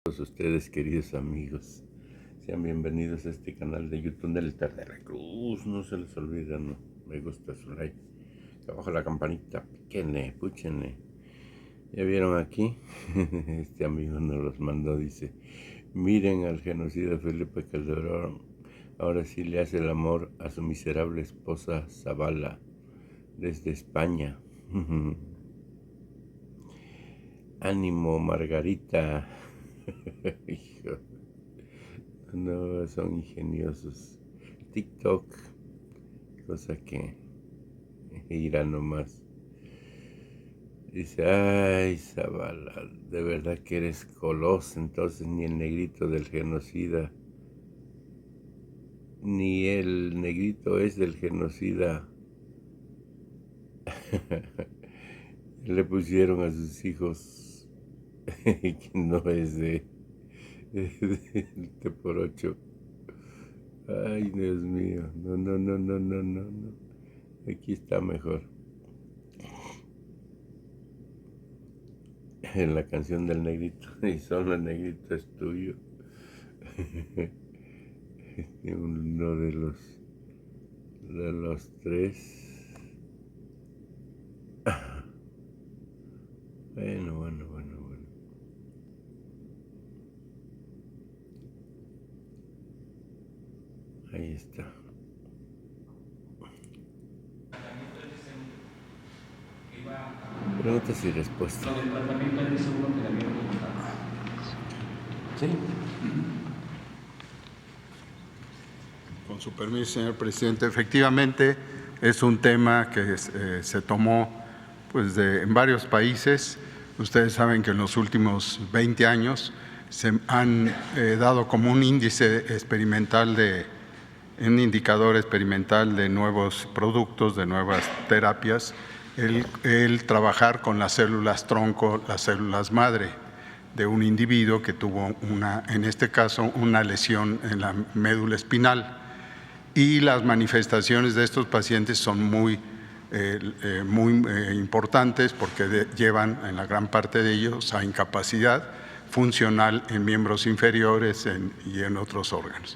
Todos ustedes, queridos amigos, sean bienvenidos a este canal de YouTube del Altar de la Cruz. No se les olvide, no me gusta su like, abajo la campanita, píquenle, púchenle. Ya vieron aquí, este amigo nos los mandó, dice: miren al genocida Felipe Calderón, ahora sí le hace el amor a su miserable esposa Zavala desde España. Ánimo, Margarita. Hijo, no, son ingeniosos. TikTok, cosa que irá nomás. Dice: ay, Zavala, de verdad que eres coloso. Entonces ni el negrito del genocida, ni el negrito es del genocida. Le pusieron a sus hijos que no es de por 8. Ay, Dios mío, no. Aquí está mejor. En la canción del negrito, y solo el negrito es tuyo. Uno de los tres. Bueno. Ahí está. Preguntas y respuestas. Lo del tratamiento es seguro que le había preguntado. Sí. Con su permiso, señor presidente, efectivamente es un tema que se tomó en varios países. Ustedes saben que en los últimos 20 años se han dado como un índice experimental un indicador experimental de nuevos productos, de nuevas terapias, el trabajar con las células tronco, las células madre de un individuo que tuvo en este caso, una lesión en la médula espinal. Y las manifestaciones de estos pacientes son muy importantes porque llevan en la gran parte de ellos a incapacidad funcional en miembros inferiores y en otros órganos.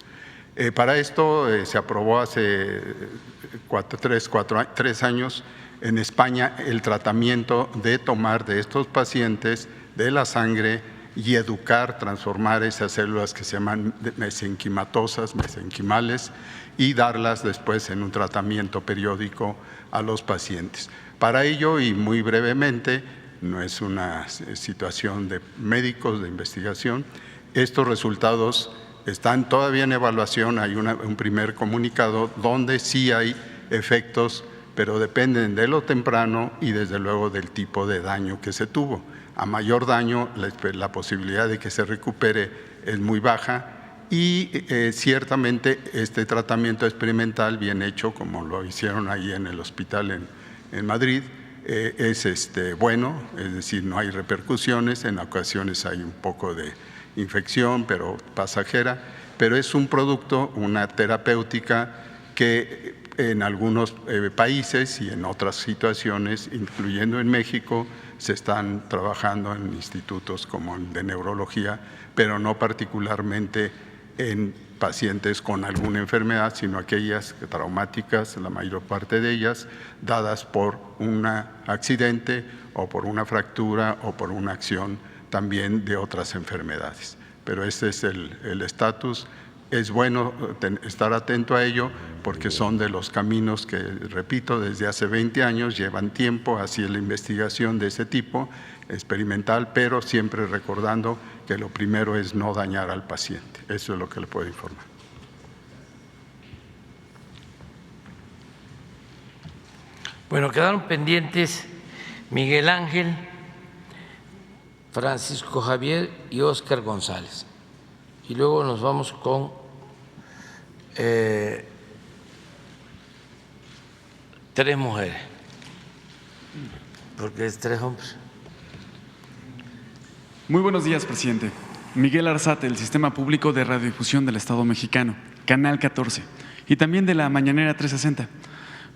Para esto se aprobó hace 3 años en España el tratamiento de tomar de estos pacientes de la sangre y transformar esas células que se llaman mesenquimatosas, mesenquimales, y darlas después en un tratamiento periódico a los pacientes. Para ello, y muy brevemente, no es una situación de médicos de investigación, estos resultados están todavía en evaluación. Hay un primer comunicado donde sí hay efectos, pero dependen de lo temprano y desde luego del tipo de daño que se tuvo. A mayor daño, la posibilidad de que se recupere es muy baja y ciertamente este tratamiento experimental bien hecho, como lo hicieron ahí en el hospital en Madrid, es bueno, es decir, no hay repercusiones, en ocasiones hay un poco de infección, pero pasajera, pero es un producto, una terapéutica que en algunos países y en otras situaciones, incluyendo en México, se están trabajando en institutos como el de neurología, pero no particularmente en pacientes con alguna enfermedad, sino aquellas traumáticas, la mayor parte de ellas, dadas por un accidente o por una fractura o por una acción también de otras enfermedades. Pero este es el estatus. Es bueno estar atento a ello porque son de los caminos que, repito, desde hace 20 años llevan tiempo hacia la investigación de ese tipo experimental, pero siempre recordando que lo primero es no dañar al paciente. Eso es lo que le puedo informar. Bueno, quedaron pendientes Miguel Ángel, Francisco Javier y Óscar González. Y luego nos vamos con 3 mujeres, porque es 3 hombres. Muy buenos días, presidente. Miguel Arzate, del Sistema Público de Radiodifusión del Estado Mexicano, Canal 14, y también de la Mañanera 360.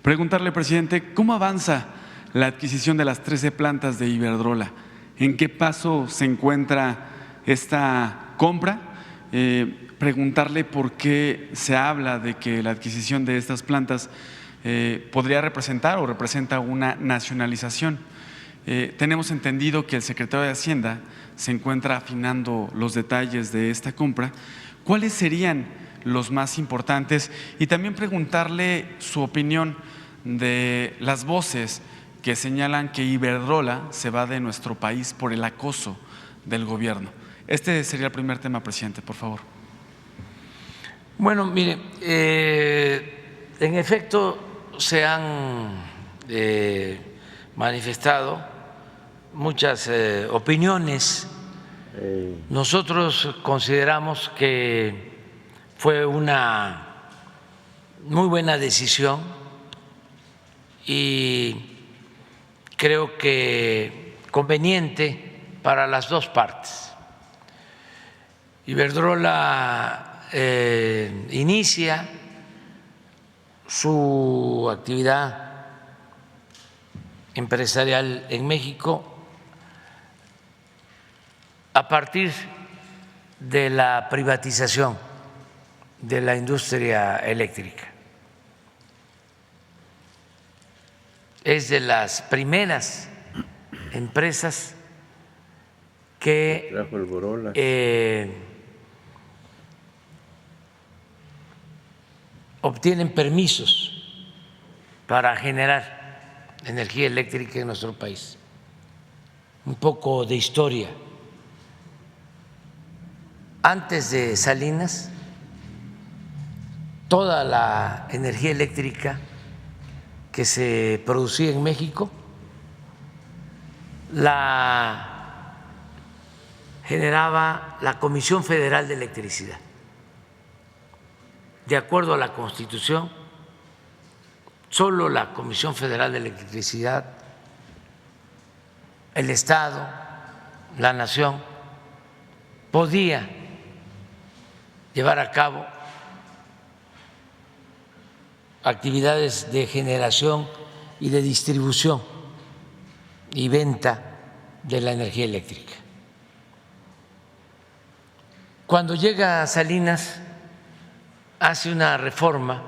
Preguntarle, presidente, ¿cómo avanza la adquisición de las 13 plantas de Iberdrola? ¿En qué paso se encuentra esta compra, preguntarle por qué se habla de que la adquisición de estas plantas podría representar o representa una nacionalización. Tenemos entendido que el secretario de Hacienda se encuentra afinando los detalles de esta compra. ¿Cuáles serían los más importantes? Y también preguntarle su opinión de las voces que señalan que Iberdrola se va de nuestro país por el acoso del gobierno. Este sería el primer tema, presidente, por favor. Bueno, mire, en efecto se han manifestado muchas opiniones. Nosotros consideramos que fue una muy buena decisión y creo que conveniente para las dos partes. Iberdrola inicia su actividad empresarial en México a partir de la privatización de la industria eléctrica. Es de las primeras empresas que Trajo el Borolas. obtienen permisos para generar energía eléctrica en nuestro país. Un poco de historia. Antes de Salinas, toda la energía eléctrica que se producía en México la generaba la Comisión Federal de Electricidad. De acuerdo a la Constitución, solo la Comisión Federal de Electricidad, el Estado, la Nación, podía llevar a cabo actividades de generación y de distribución y venta de la energía eléctrica. Cuando llega Salinas, hace una reforma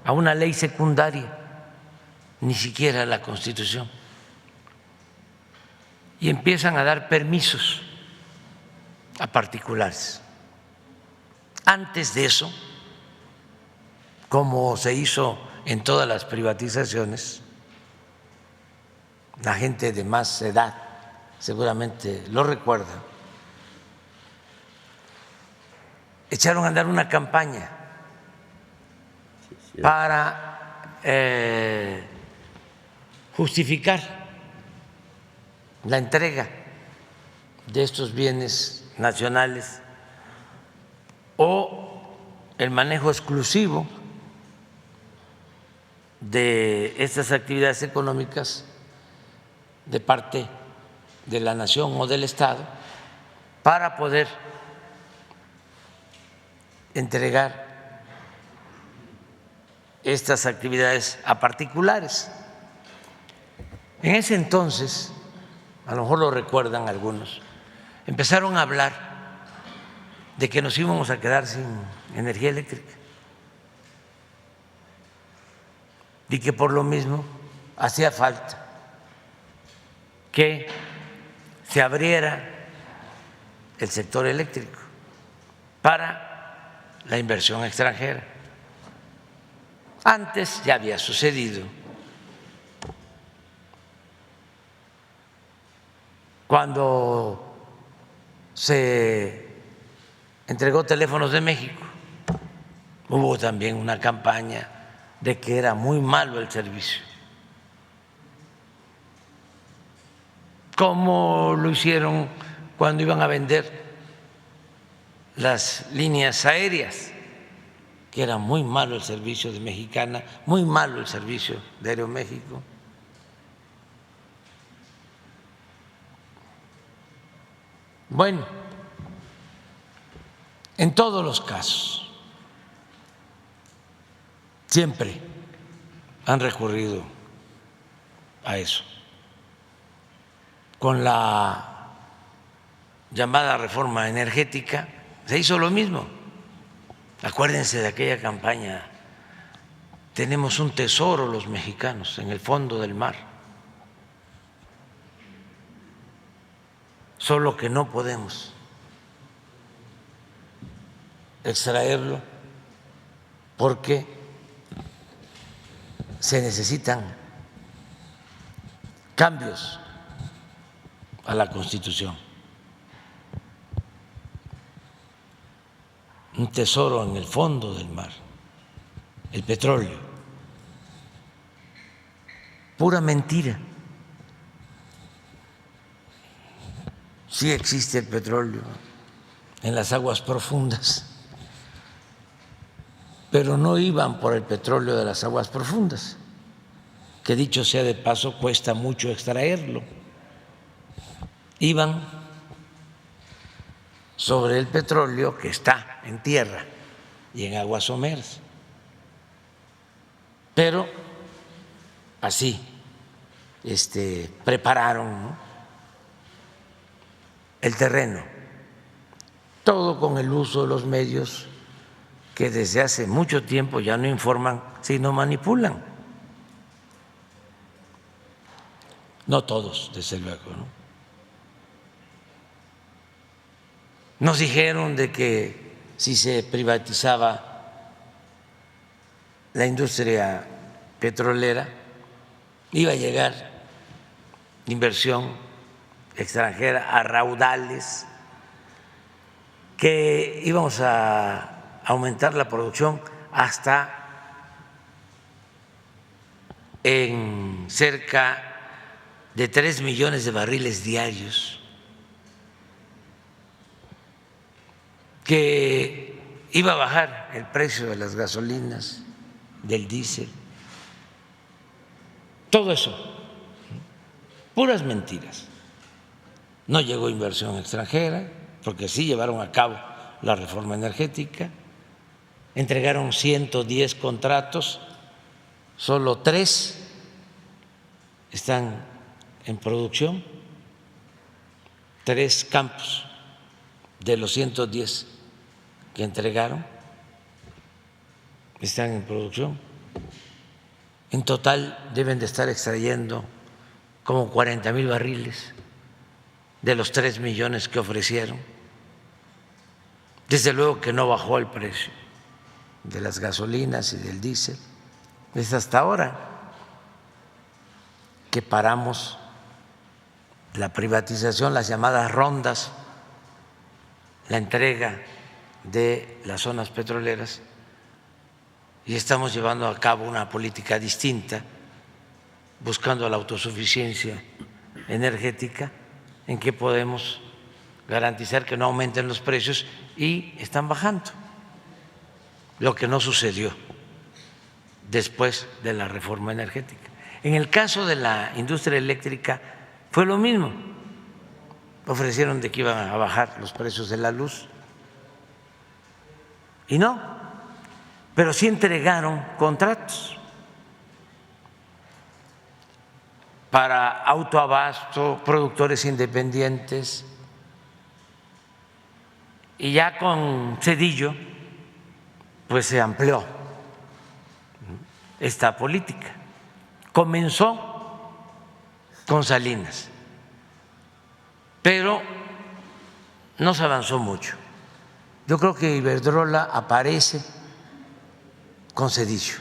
a una ley secundaria, ni siquiera a la Constitución, y empiezan a dar permisos a particulares. Antes de eso, como se hizo en todas las privatizaciones, la gente de más edad seguramente lo recuerda, echaron a andar una campaña para justificar la entrega de estos bienes nacionales o el manejo exclusivo de estas actividades económicas de parte de la nación o del Estado para poder entregar estas actividades a particulares. En ese entonces, a lo mejor lo recuerdan algunos, empezaron a hablar de que nos íbamos a quedar sin energía eléctrica y que por lo mismo hacía falta que se abriera el sector eléctrico para la inversión extranjera. Antes ya había sucedido. Cuando se entregó Teléfonos de México, hubo también una campaña de que era muy malo el servicio, como lo hicieron cuando iban a vender las líneas aéreas, que era muy malo el servicio de Mexicana, muy malo el servicio de Aeroméxico. Bueno, en todos los casos siempre han recurrido a eso. Con la llamada reforma energética se hizo lo mismo. Acuérdense de aquella campaña. Tenemos un tesoro los mexicanos en el fondo del mar, solo que no podemos extraerlo porque se necesitan cambios a la Constitución. Un tesoro en el fondo del mar, el petróleo. Pura mentira. Sí existe el petróleo en las aguas profundas, pero no iban por el petróleo de las aguas profundas, que dicho sea de paso cuesta mucho extraerlo. Iban sobre el petróleo que está en tierra y en aguas someras. Pero así prepararon, ¿no?, el terreno, todo con el uso de los medios que desde hace mucho tiempo ya no informan, sino manipulan. No todos, desde luego, ¿no? Nos dijeron de que si se privatizaba la industria petrolera iba a llegar inversión extranjera a raudales, que íbamos a aumentar la producción hasta en cerca de 3 millones de barriles diarios, que iba a bajar el precio de las gasolinas, del diésel. Todo eso, puras mentiras. No llegó inversión extranjera, porque sí llevaron a cabo la reforma energética, entregaron 110 contratos, solo 3 están en producción, 3 campos de los 110 que entregaron están en producción. En total deben de estar extrayendo como 40,000 barriles de los 3 millones que ofrecieron. Desde luego que no bajó el precio de las gasolinas y del diésel. Es hasta ahora que paramos la privatización, las llamadas rondas, la entrega de las zonas petroleras, y estamos llevando a cabo una política distinta, buscando la autosuficiencia energética, en que podemos garantizar que no aumenten los precios, y están bajando, lo que no sucedió después de la reforma energética. En el caso de la industria eléctrica fue lo mismo, ofrecieron de que iban a bajar los precios de la luz y no, pero sí entregaron contratos para autoabasto, productores independientes, y ya con Zedillo pues se amplió esta política. Comenzó con Salinas, pero no se avanzó mucho. Yo creo que Iberdrola aparece con Zedillo,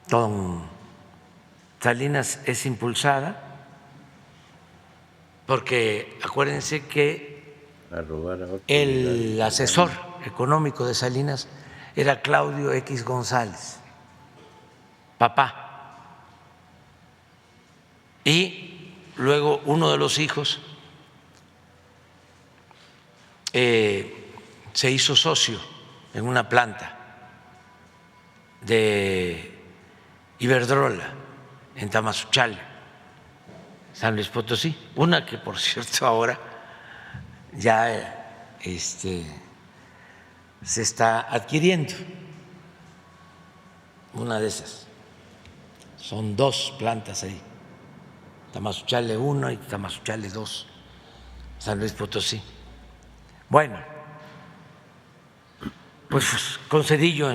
con Salinas es impulsada, porque acuérdense que el asesor económico de Salinas era Claudio X González, papá, y luego uno de los hijos se hizo socio en una planta de Iberdrola en Tamazunchale, San Luis Potosí, una que por cierto ahora ya se está adquiriendo, una de esas. Son 2 plantas ahí, Tamazunchale 1 y Tamazunchale 2. San Luis Potosí. Bueno, pues con Cedillo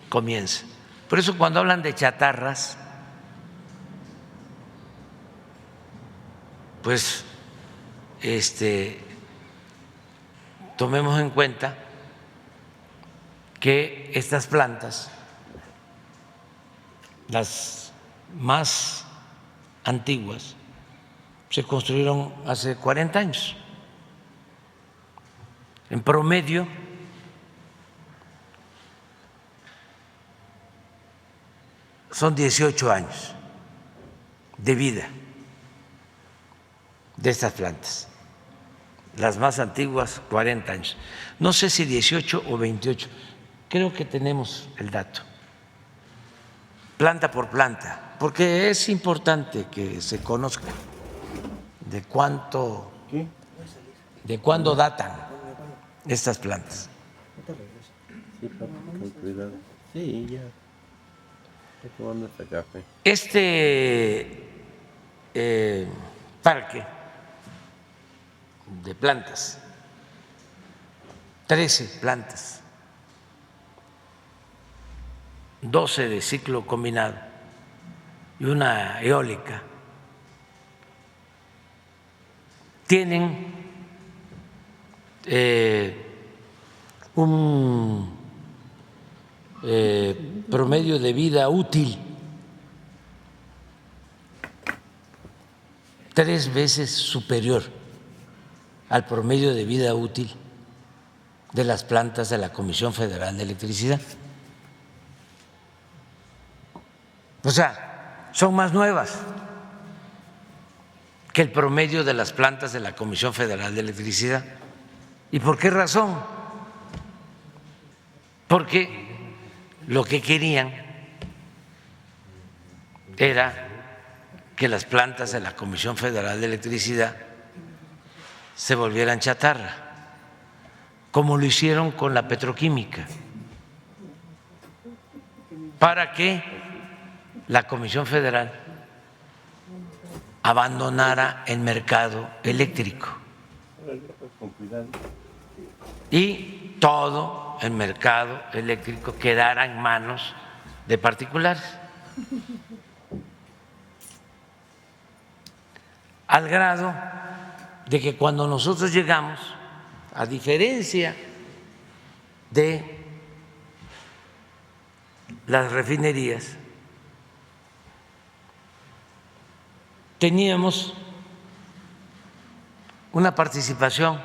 comienza. Por eso cuando hablan de chatarras, pues tomemos en cuenta que estas plantas, las más antiguas, se construyeron hace 40 años. En promedio, son 18 años de vida de estas plantas. Las más antiguas, 40 años. No sé si 18 o 28, creo que tenemos el dato, planta por planta, porque es importante que se conozca de cuándo datan estas plantas. Sí, papi, con cuidado. Sí, ya. Estoy tomando este café. Este parque de plantas, 13 plantas, 12 de ciclo combinado y una eólica, tienen un promedio de vida útil 3 veces superior al promedio de vida útil de las plantas de la Comisión Federal de Electricidad. O sea, son más nuevas que el promedio de las plantas de la Comisión Federal de Electricidad. ¿Y por qué razón? Porque lo que querían era que las plantas de la Comisión Federal de Electricidad se volvieran chatarra, como lo hicieron con la petroquímica, para que la Comisión Federal abandonara el mercado eléctrico y todo el mercado eléctrico quedara en manos de particulares. Al grado de que cuando nosotros llegamos, a diferencia de las refinerías, teníamos una participación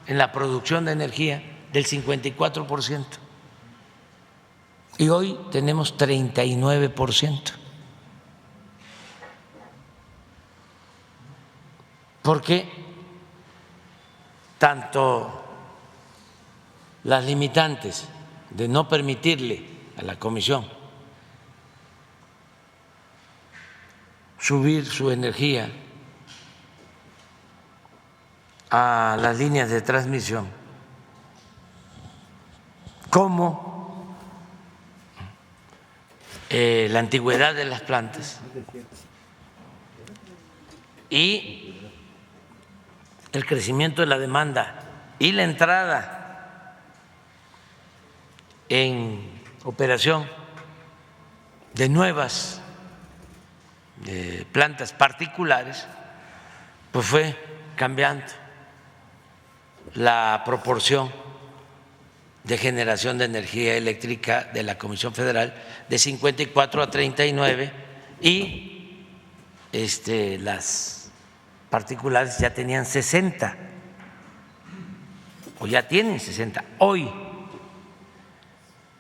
en la producción de energía del 54% y hoy tenemos 39%. Porque tanto las limitantes de no permitirle a la Comisión subir su energía a las líneas de transmisión, como la antigüedad de las plantas y el crecimiento de la demanda y la entrada en operación de nuevas plantas particulares, pues fue cambiando la proporción de generación de energía eléctrica de la Comisión Federal de 54 a 39 y las particulares ya tenían 60 o ya tienen 60 hoy.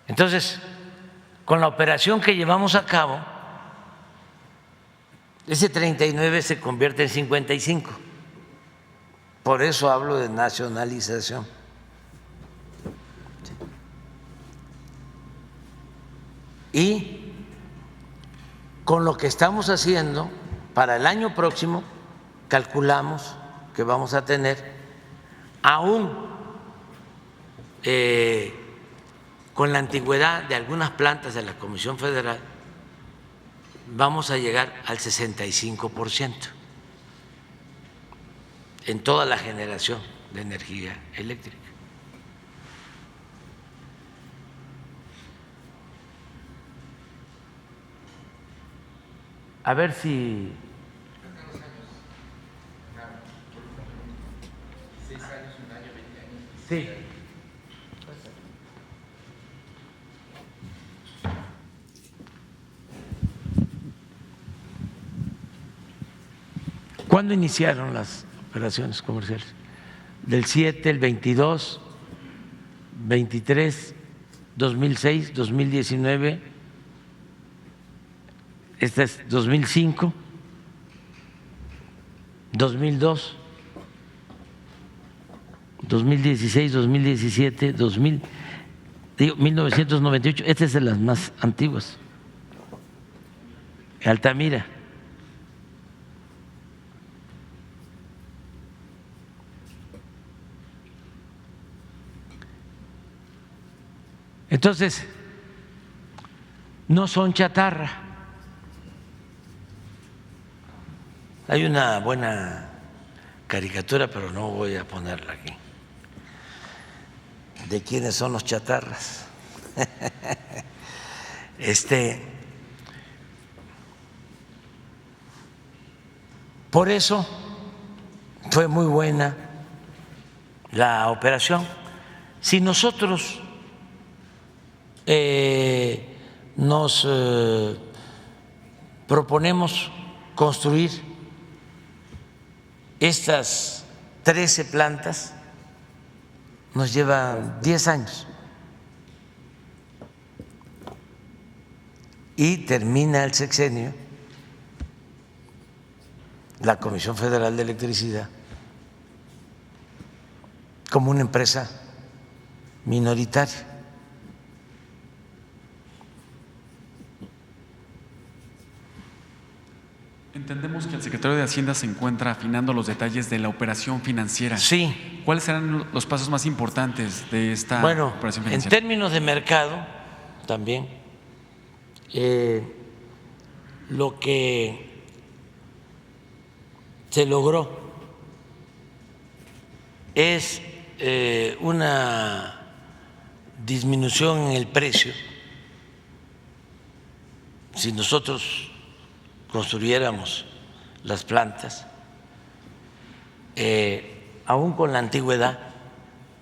Entonces, con la operación que llevamos a cabo, ese 39 se convierte en 55. Por eso hablo de nacionalización. Y con lo que estamos haciendo para el año próximo, calculamos que vamos a tener, aún con la antigüedad de algunas plantas de la Comisión Federal, vamos a llegar al 65% en toda la generación de energía eléctrica. A ver si... 6 años, un año, 20 años. Sí. ¿Cuándo iniciaron las operaciones comerciales? Del 7, el 22, 23, 2006, 2019, esta es 2005, 2002, 2016, 2017, 1998, esta es de las más antiguas. Altamira. Entonces, no son chatarra. Hay una buena caricatura, pero no voy a ponerla aquí, de quiénes son los chatarras. Por eso fue muy buena la operación. Si nosotros nos proponemos construir estas 13 plantas, nos lleva 10 años y termina el sexenio la Comisión Federal de Electricidad como una empresa minoritaria. Entendemos que el secretario de Hacienda se encuentra afinando los detalles de la operación financiera. Sí. ¿Cuáles serán los pasos más importantes de esta operación financiera? En términos de mercado también, lo que se logró es una disminución en el precio. Si nosotros construyéramos las plantas, aún con la antigüedad,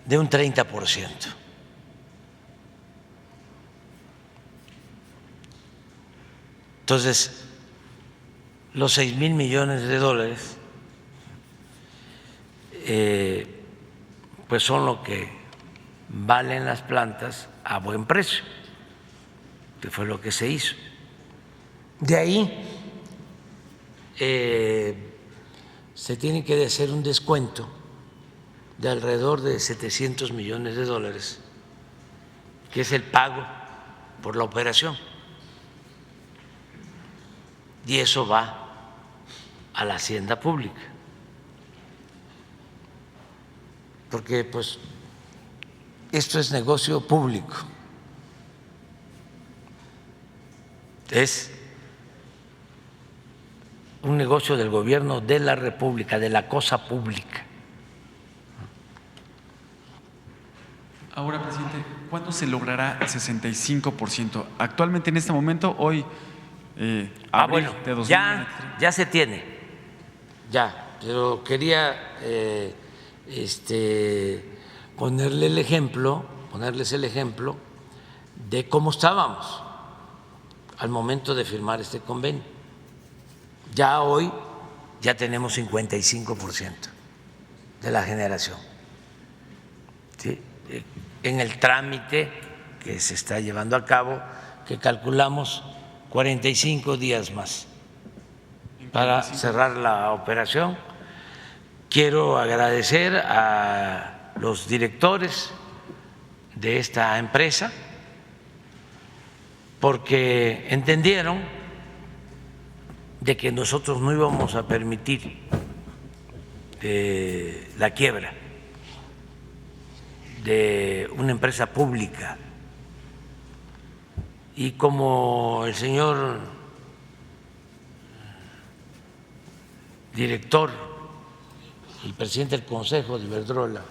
de un 30%. Entonces, los 6,000 millones de dólares pues son lo que valen las plantas a buen precio, que fue lo que se hizo. De ahí se tiene que hacer un descuento de alrededor de 700 millones de dólares, que es el pago por la operación, y eso va a la hacienda pública, porque pues esto es negocio público, es un negocio del gobierno de la República, de la cosa pública. Ahora, presidente, ¿cuándo se logrará el 65%? Actualmente, en este momento, hoy, abril de 2023. Ya se tiene, ya, pero quería ponerles el ejemplo de cómo estábamos al momento de firmar este convenio. Ya hoy ya tenemos 55% de la generación, ¿sí? En el trámite que se está llevando a cabo, que calculamos 45 días más para cerrar la operación. Quiero agradecer a los directores de esta empresa porque entendieron de que nosotros no íbamos a permitir la quiebra de una empresa pública. Y como el señor director el presidente del Consejo de Iberdrola,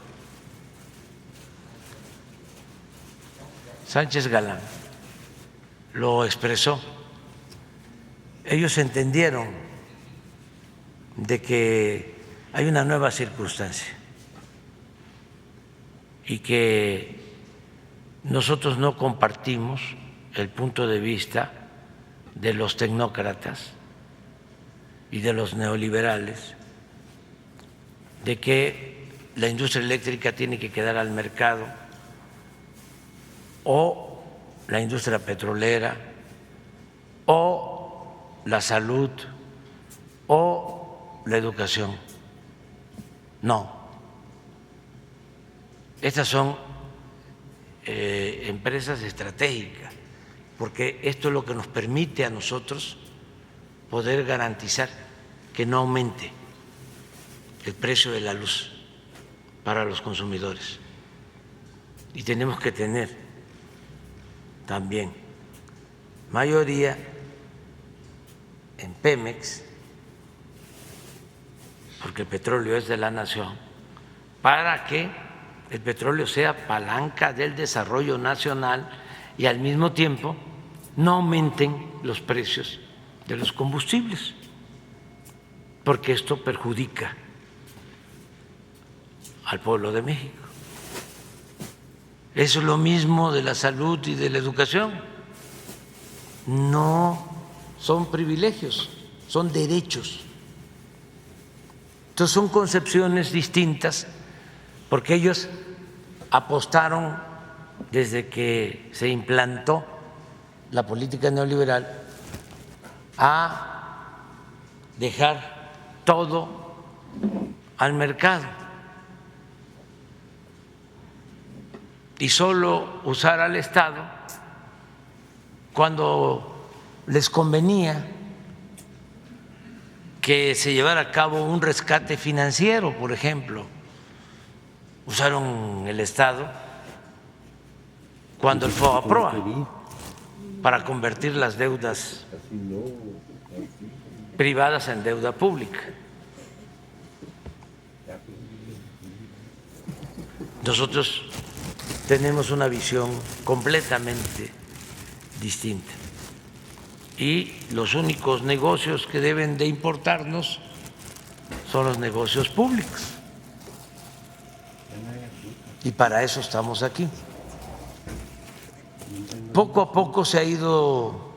Sánchez Galán, lo expresó. Ellos entendieron de que hay una nueva circunstancia y que nosotros no compartimos el punto de vista de los tecnócratas y de los neoliberales de que la industria eléctrica tiene que quedar al mercado o la industria petrolera o la salud o la educación. No, estas son empresas estratégicas, porque esto es lo que nos permite a nosotros poder garantizar que no aumente el precio de la luz para los consumidores. Y tenemos que tener también mayoría en Pemex, porque el petróleo es de la nación, para que el petróleo sea palanca del desarrollo nacional y al mismo tiempo no aumenten los precios de los combustibles, porque esto perjudica al pueblo de México. Eso es lo mismo de la salud y de la educación. No son privilegios, son derechos. Entonces son concepciones distintas, porque ellos apostaron desde que se implantó la política neoliberal a dejar todo al mercado y solo usar al Estado cuando les convenía que se llevara a cabo un rescate financiero, por ejemplo. Usaron el Estado cuando el FOBAPROA para convertir las deudas privadas en deuda pública. Nosotros tenemos una visión completamente distinta y los únicos negocios que deben de importarnos son los negocios públicos. Y para eso estamos aquí. Poco a poco se ha ido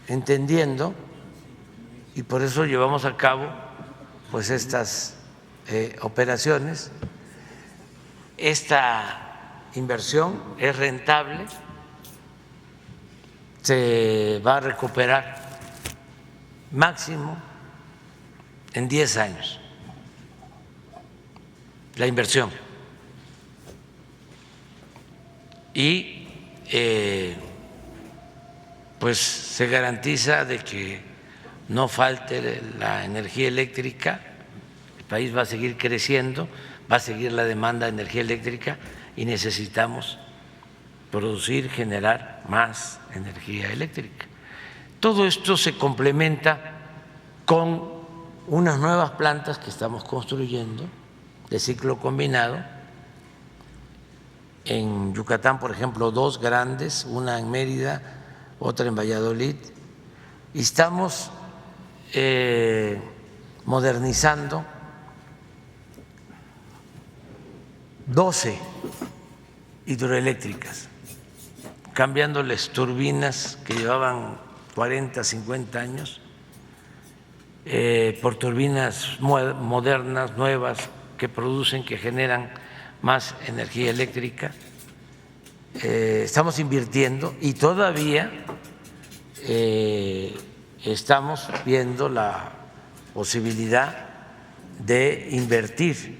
entendiendo y por eso llevamos a cabo pues estas operaciones. Esta inversión es rentable, se va a recuperar máximo en 10 años la inversión. Y pues se garantiza de que no falte la energía eléctrica, el país va a seguir creciendo, va a seguir la demanda de energía eléctrica y necesitamos producir, generar más energía eléctrica. Todo esto se complementa con unas nuevas plantas que estamos construyendo de ciclo combinado. En Yucatán, por ejemplo, 2 grandes, una en Mérida, otra en Valladolid, y estamos modernizando 12 hidroeléctricas, cambiándoles turbinas que llevaban 40, 50 años por turbinas modernas, nuevas, que producen, que generan más energía eléctrica. Estamos invirtiendo y todavía estamos viendo la posibilidad de invertir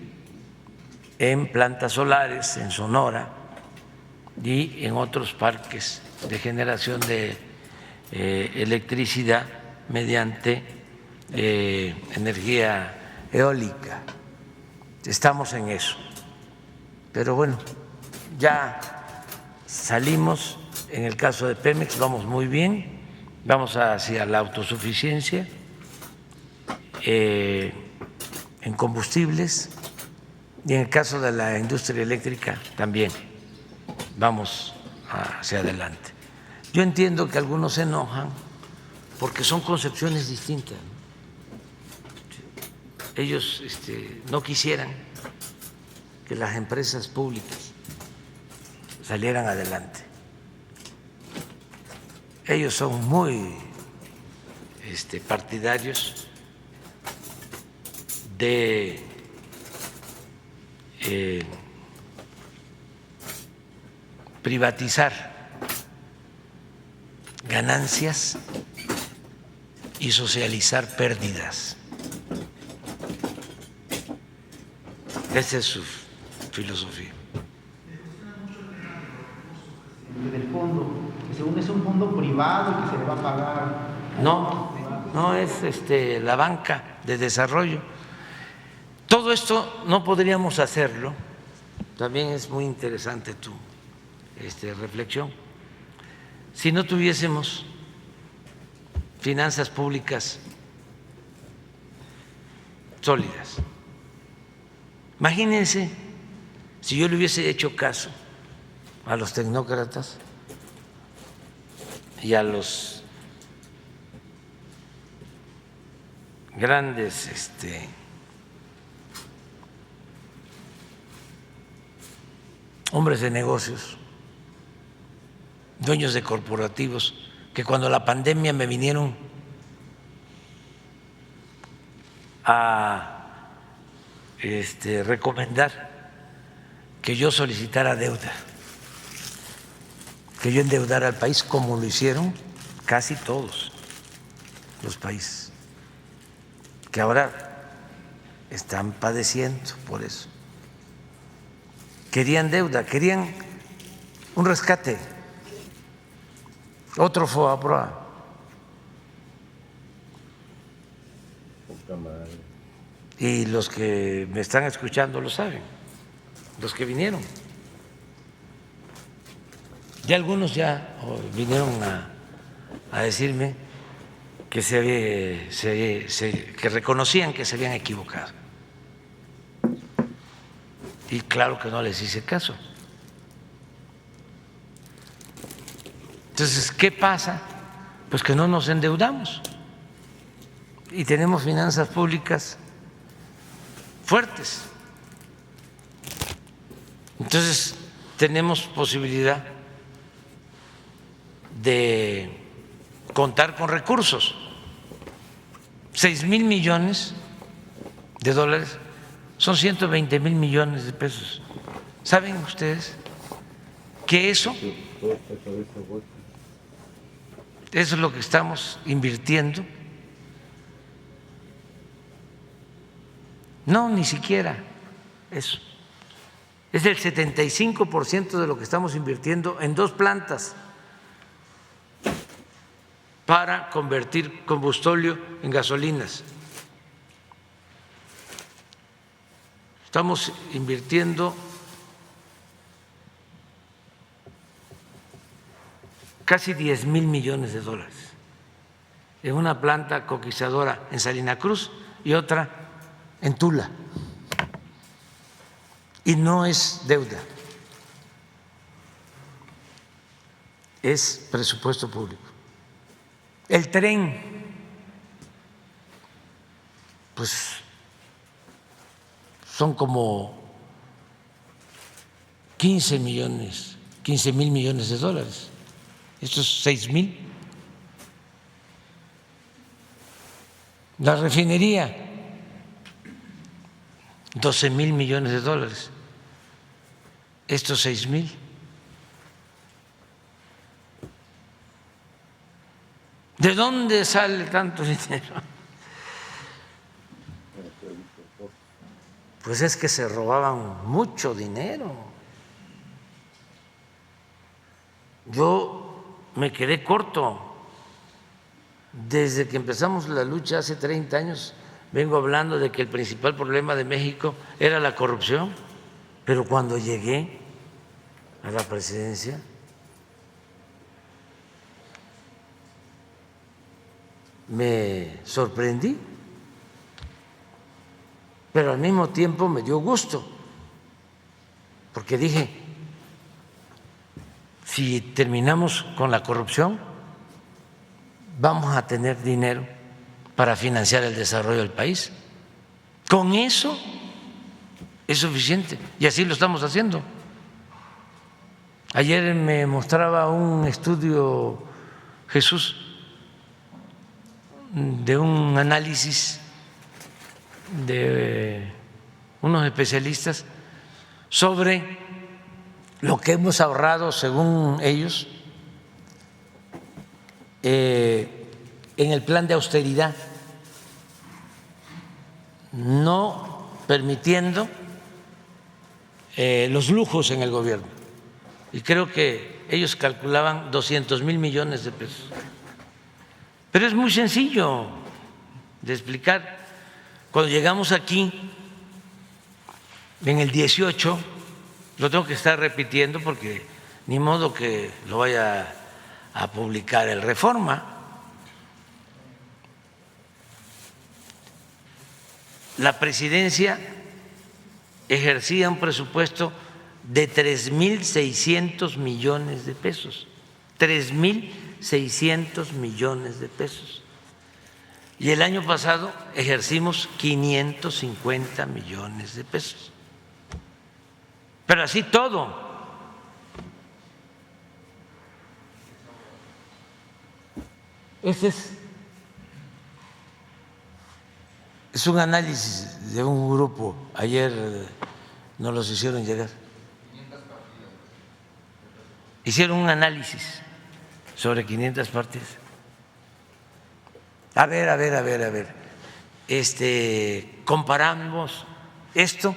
en plantas solares en Sonora y en otros parques de generación de electricidad mediante energía eólica. Estamos en eso. Pero bueno, ya salimos, en el caso de Pemex vamos muy bien, vamos hacia la autosuficiencia en en combustibles y en el caso de la industria eléctrica también vamos hacia adelante. Yo entiendo que algunos se enojan porque son concepciones distintas, ¿no? Ellos no quisieran que las empresas públicas salieran adelante. Ellos son muy partidarios de privatizar ganancias y socializar pérdidas. Esa es su filosofía. Del fondo, que según es un fondo privado y que se le va a pagar. No es la banca de desarrollo. Todo esto no podríamos hacerlo, también es muy interesante tu reflexión, si no tuviésemos finanzas públicas sólidas. Imagínense si yo le hubiese hecho caso a los tecnócratas y a los grandes hombres de negocios, dueños de corporativos, que cuando la pandemia me vinieron a recomendar que yo solicitara deuda, que yo endeudara al país, como lo hicieron casi todos los países, que ahora están padeciendo por eso. Querían deuda, querían un rescate, otro FOBAPROA. Y los que me están escuchando lo saben, los que vinieron. Ya algunos vinieron a decirme que que reconocían que se habían equivocado. Y claro que no les hice caso. Entonces, ¿qué pasa? Pues que no nos endeudamos y tenemos finanzas públicas fuertes. Entonces, tenemos posibilidad de contar con recursos. 6,000 millones de dólares son 120,000 millones de pesos. ¿Saben ustedes que eso es lo que estamos invirtiendo? No, ni siquiera eso. Es el 75% de lo que estamos invirtiendo en 2 plantas para convertir combustóleo en gasolinas. Estamos invirtiendo casi 10,000 millones de dólares en una planta coquizadora en Salina Cruz y otra en Tula. Y no es deuda, es presupuesto público. El tren, pues son como 15,000 millones de dólares. Estos 6,000. La refinería, 12,000 millones de dólares. Estos 6,000. ¿De dónde sale tanto dinero? Pues es que se robaban mucho dinero. Yo me quedé corto. Desde que empezamos la lucha hace 30 años, vengo hablando de que el principal problema de México era la corrupción, pero cuando llegué a la presidencia, me sorprendí. pero al mismo tiempo me dio gusto, porque dije, si terminamos con la corrupción, vamos a tener dinero para financiar el desarrollo del país. Con eso es suficiente y así lo estamos haciendo. Ayer me mostraba un estudio, Jesús, de un análisis de unos especialistas sobre lo que hemos ahorrado, según ellos, en el plan de austeridad, no permitiendo los lujos en el gobierno. Y creo que ellos calculaban 200,000 millones de pesos. Pero es muy sencillo de explicar. Cuando llegamos aquí, en el 18, lo tengo que estar repitiendo porque ni modo que lo vaya a publicar el Reforma. La presidencia ejercía un presupuesto de 3,600 millones de pesos, 3,600 millones de pesos. Y el año pasado ejercimos 550 millones de pesos. Pero así todo. Este es un análisis de un grupo, ayer nos los hicieron llegar. Hicieron un análisis sobre 500 partidas. A ver. Comparamos esto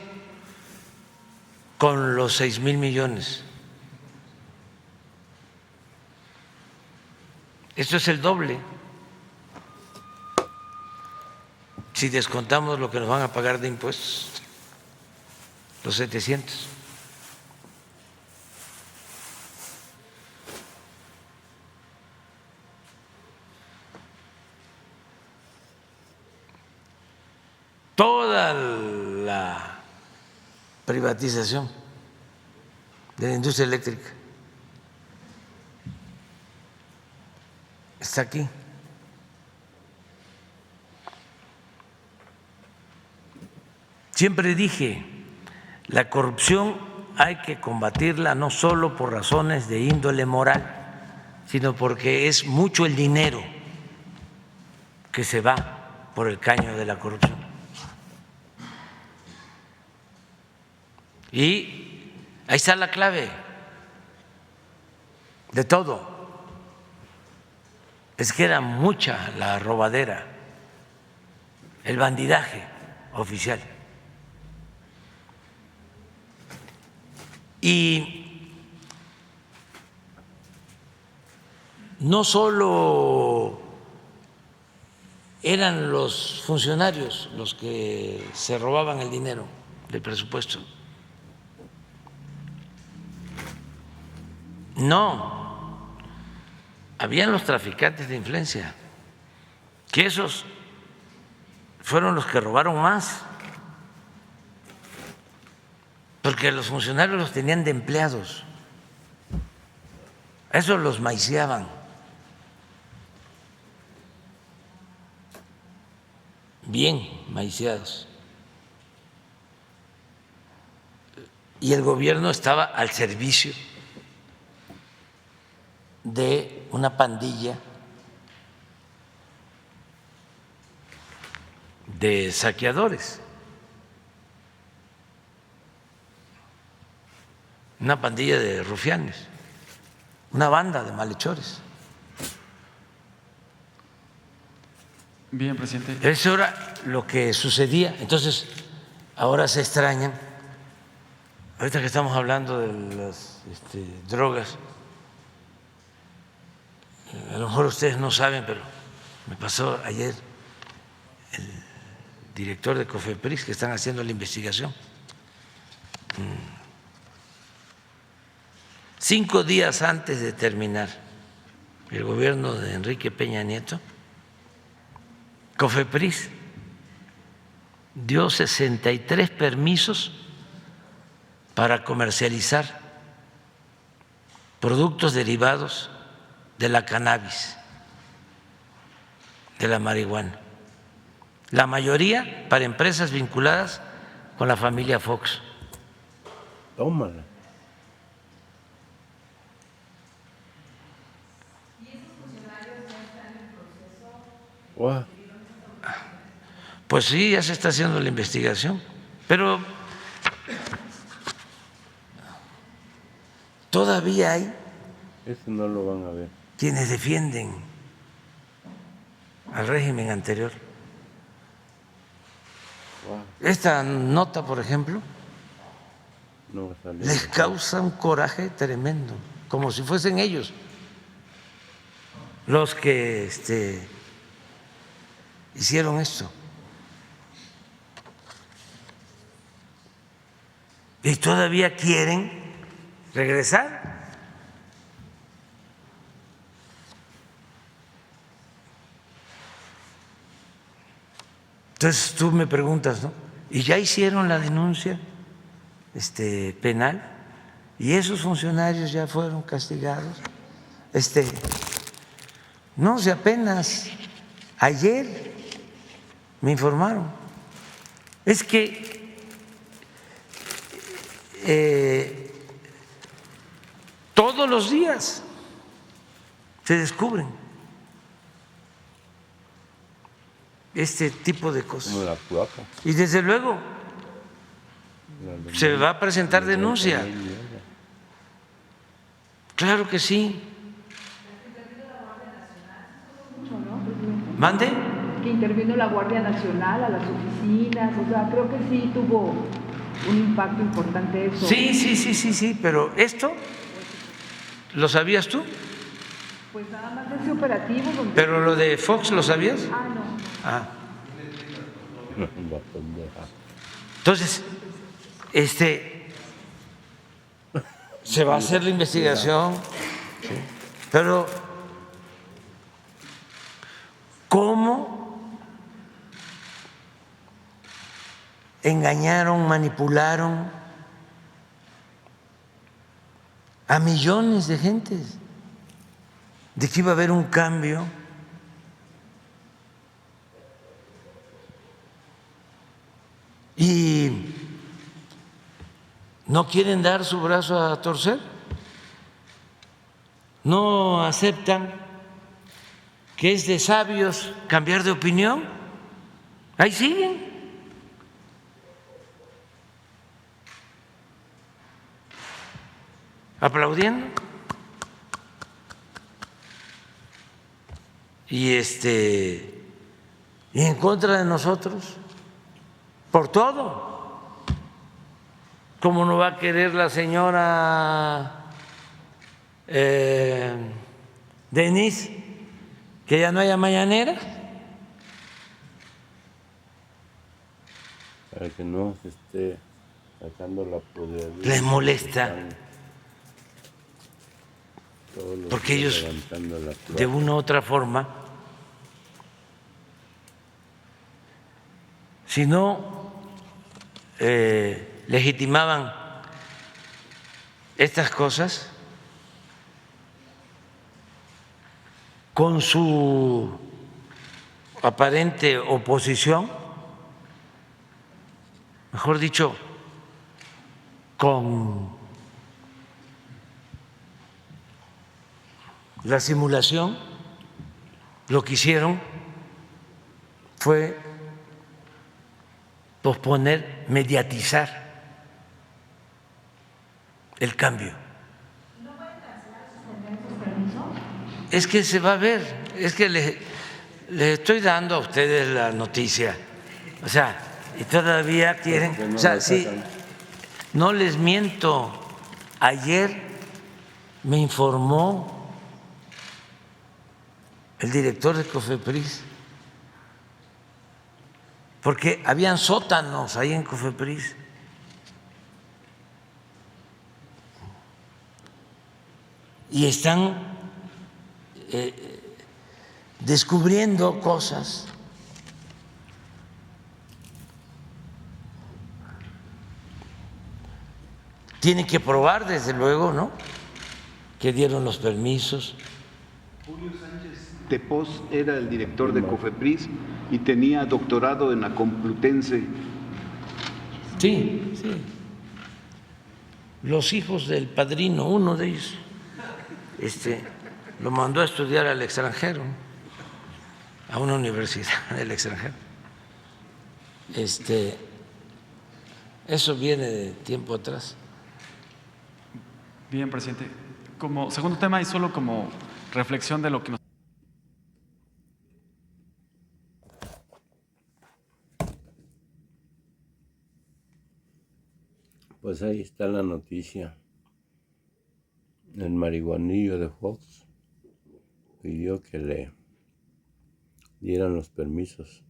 con los 6,000 millones. Esto es el doble. Si descontamos lo que nos van a pagar de impuestos, los 700. Toda la privatización de la industria eléctrica está aquí. Siempre dije, la corrupción hay que combatirla no solo por razones de índole moral, sino porque es mucho el dinero que se va por el caño de la corrupción. Y ahí está la clave de todo. Es que era mucha la robadera, el bandidaje oficial. Y no solo eran los funcionarios los que se robaban el dinero del presupuesto. No, habían los traficantes de influencia, que esos fueron los que robaron más, porque los funcionarios los tenían de empleados, a esos los maiciaban. Bien maiciados. Y el gobierno estaba al servicio de una pandilla de saqueadores, una pandilla de rufianes, una banda de malhechores. Bien, presidente. Eso era lo que sucedía. Entonces, ahora se extrañan. Ahorita que estamos hablando de las drogas, a lo mejor ustedes no saben, pero me pasó ayer el director de COFEPRIS, que están haciendo la investigación. 5 días antes de terminar el gobierno de Enrique Peña Nieto, COFEPRIS dio 63 permisos para comercializar productos derivados de la cannabis, de la marihuana. La mayoría para empresas vinculadas con la familia Fox. Tómala. ¿Y esos funcionarios ya están en proceso? Guau. Pues sí, ya se está haciendo la investigación, pero todavía hay Eso no lo van a ver. quienes defienden al régimen anterior. Guau. Esta nota, por ejemplo, No va a salir. les causa un coraje tremendo, como si fuesen ellos los que hicieron esto. Y todavía quieren regresar. Entonces tú me preguntas, ¿no? ¿Y ya hicieron la denuncia penal? ¿Y esos funcionarios ya fueron castigados? No, si apenas ayer me informaron. Es que todos los días se descubren este tipo de cosas. Como la cloaca. Y desde luego La se va a presentar denuncia. Claro que sí. ¿Mande? Que intervino la Guardia Nacional a las oficinas, o sea, creo que sí tuvo un impacto importante eso. Sí, pero esto, ¿lo sabías tú? Pues nada más de ese operativo donde... ¿Pero lo de Fox lo sabías? Ah, no. Ah. La pendeja. Entonces, se va a hacer la investigación, pero ¿cómo engañaron, manipularon a millones de gentes de que iba a haber un cambio? Y no quieren dar su brazo a torcer, no aceptan que es de sabios cambiar de opinión, ahí siguen. Aplaudiendo. Y y en contra de nosotros por todo. ¿Cómo no va a querer la señora Denise que ya no haya mañanera? Para que no se esté sacando la podredumbre. Les molesta, Todos los porque días ellos levantando la de cloaca. una u otra forma, si no legitimaban estas cosas con su aparente oposición, mejor dicho, con la simulación, lo que hicieron fue posponer, mediatizar el cambio. Es que se va a ver, es que les estoy dando a ustedes la noticia, o sea, y todavía quieren, o sea, sí, no les miento, ayer me informó el director de COFEPRIS, porque habían sótanos ahí en COFEPRIS. Y están descubriendo cosas tienen que probar, desde luego, ¿no?, que dieron los permisos. Julio Sánchez Tepós era el director de COFEPRIS y tenía doctorado en la Complutense. Sí, sí. Los hijos del padrino, uno de ellos, lo mandó a estudiar al extranjero, a una universidad del extranjero. Eso viene de tiempo atrás. Bien, presidente. Como segundo tema y solo como reflexión de lo que nos... Pues ahí está la noticia. El marihuanillo de Fox pidió que le dieran los permisos